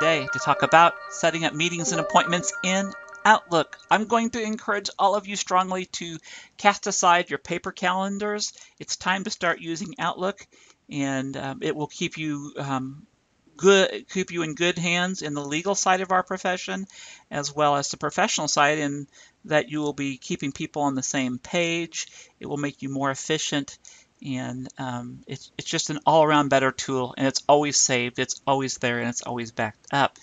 today to talk about setting up meetings and appointments in Outlook. I'm going to encourage all of you strongly to cast aside your paper calendars. It's time to start using Outlook, and it will keep you in good hands in the legal side of our profession, as well as the professional side, in that you will be keeping people on the same page. It will make you more efficient, and it's just an all-around better tool, and it's always saved, it's always there, and it's always backed up.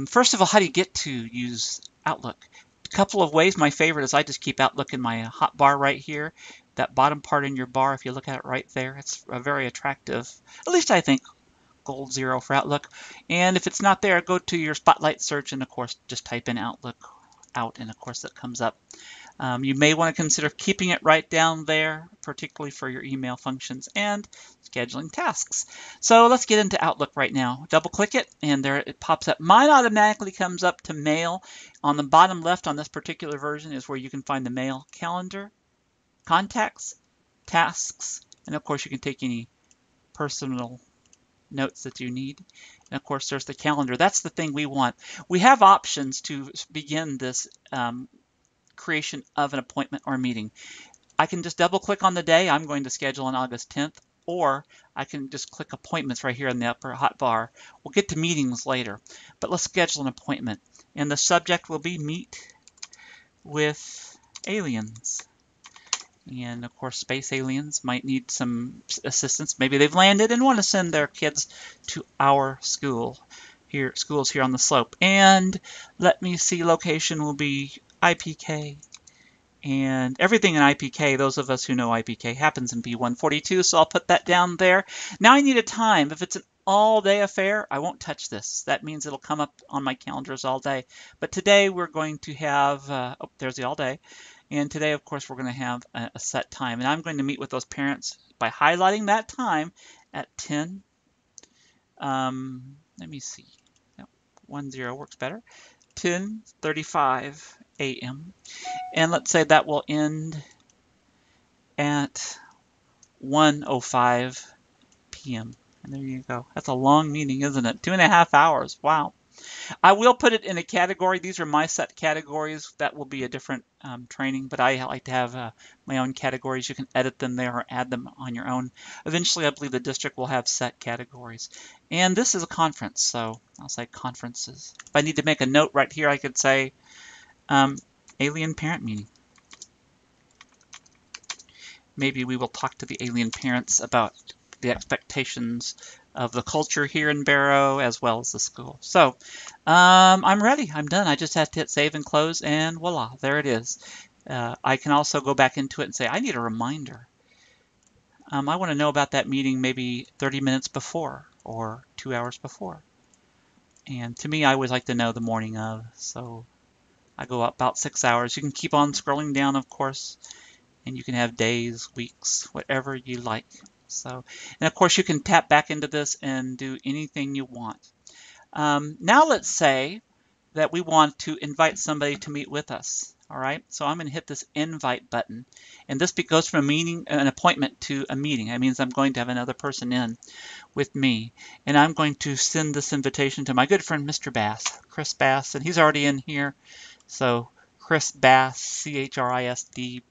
First of all, how do you get to use Outlook? A couple of ways. My favorite is I just keep Outlook in my hotbar right here. That bottom part in your bar, if you look at it right there, it's a very attractive, at least I think, gold 0 for Outlook. And if it's not there, go to your Spotlight search and of course just type in Outlook out, and of course it comes up. You may want to consider keeping it right down there, particularly for your email functions and scheduling tasks. So let's get into Outlook right now. Double click it and there it pops up. Mine automatically comes up to Mail. On the bottom left on this particular version is where you can find the Mail, Calendar, Contacts, Tasks, and of course you can take any personal notes that you need. And of course there's the calendar. That's the thing we want. We have options to begin this creation of an appointment or meeting. I can just double click on the day. I'm going to schedule on August 10th, or I can just click appointments right here in the upper hotbar. We'll get to meetings later, but let's schedule an appointment. And the subject will be Meet with Aliens. And of course, space aliens might need some assistance. Maybe they've landed and want to send their kids to our schools here on the slope. And let me see, location will be IPK. And everything in IPK, those of us who know IPK, happens in P142, so I'll put that down there. Now I need a time. If it's an all-day affair, I won't touch this. That means it'll come up on my calendars all day. But today we're going to have, oh, there's the all day. And today, of course, we're going to have a set time. And I'm going to meet with those parents by highlighting that time at 10. Let me see. Yep, 10 works better. 10:35 a.m. And let's say that will end at 1:05 p.m. And there you go. That's a long meeting, isn't it? 2.5 hours. Wow. I will put it in a category. These are my set categories. That will be a different training, but I like to have my own categories. You can edit them there or add them on your own. Eventually, I believe the district will have set categories. And this is a conference, so I'll say conferences. If I need to make a note right here, I could say alien parent meeting. Maybe we will talk to the alien parents about the expectations of the culture here in Barrow as well as the school. So I'm ready. I'm done. I just have to hit save and close, and voila, there it is. I can also go back into it and say I need a reminder. I want to know about that meeting maybe 30 minutes before or 2 hours before. And to me, I always like to know the morning of, so I go up about 6 hours. You can keep on scrolling down, of course, and you can have days, weeks, whatever you like. So, and of course you can tap back into this and do anything you want. Now let's say that we want to invite somebody to meet with us. All right, so I'm going to hit this invite button, and this goes from a meeting, an appointment, to a meeting. That means I'm going to have another person in with me, and I'm going to send this invitation to my good friend Mr. Bass, Chris Bass, and he's already in here. So Chris Bass, CHRIS.BASS.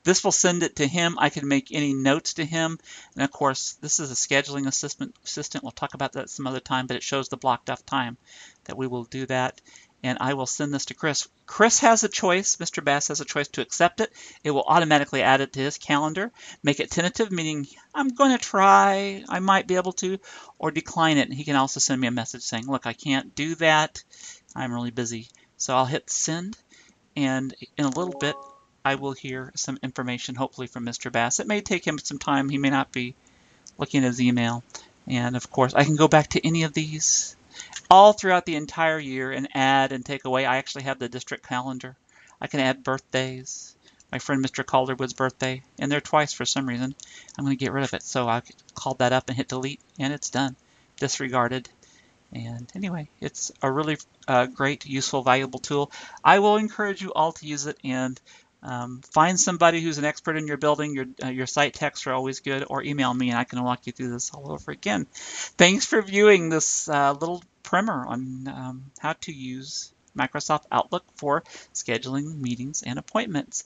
This will send it to him. I can make any notes to him. And of course, this is a scheduling assistant. We'll talk about that some other time, but it shows the blocked off time that we will do that. And I will send this to Chris. Chris has a choice. Mr. Bass has a choice to accept it. It will automatically add it to his calendar. Make it tentative, meaning I'm going to try, I might be able to, or decline it. And he can also send me a message saying, look, I can't do that. I'm really busy. So I'll hit send. And in a little bit, I will hear some information, hopefully from Mr. Bass. It may take him some time. He may not be looking at his email. And of course, I can go back to any of these all throughout the entire year and add and take away. I actually have the district calendar. I can add birthdays. My friend Mr. Calderwood's birthday, and there twice for some reason. I'm going to get rid of it. So I called that up and hit delete, and it's done. Disregarded. And anyway, it's a really great, useful, valuable tool. I will encourage you all to use it, and Find somebody who's an expert in your building. Your site techs are always good, or email me and I can walk you through this all over again. Thanks for viewing this little primer on how to use Microsoft Outlook for scheduling meetings and appointments.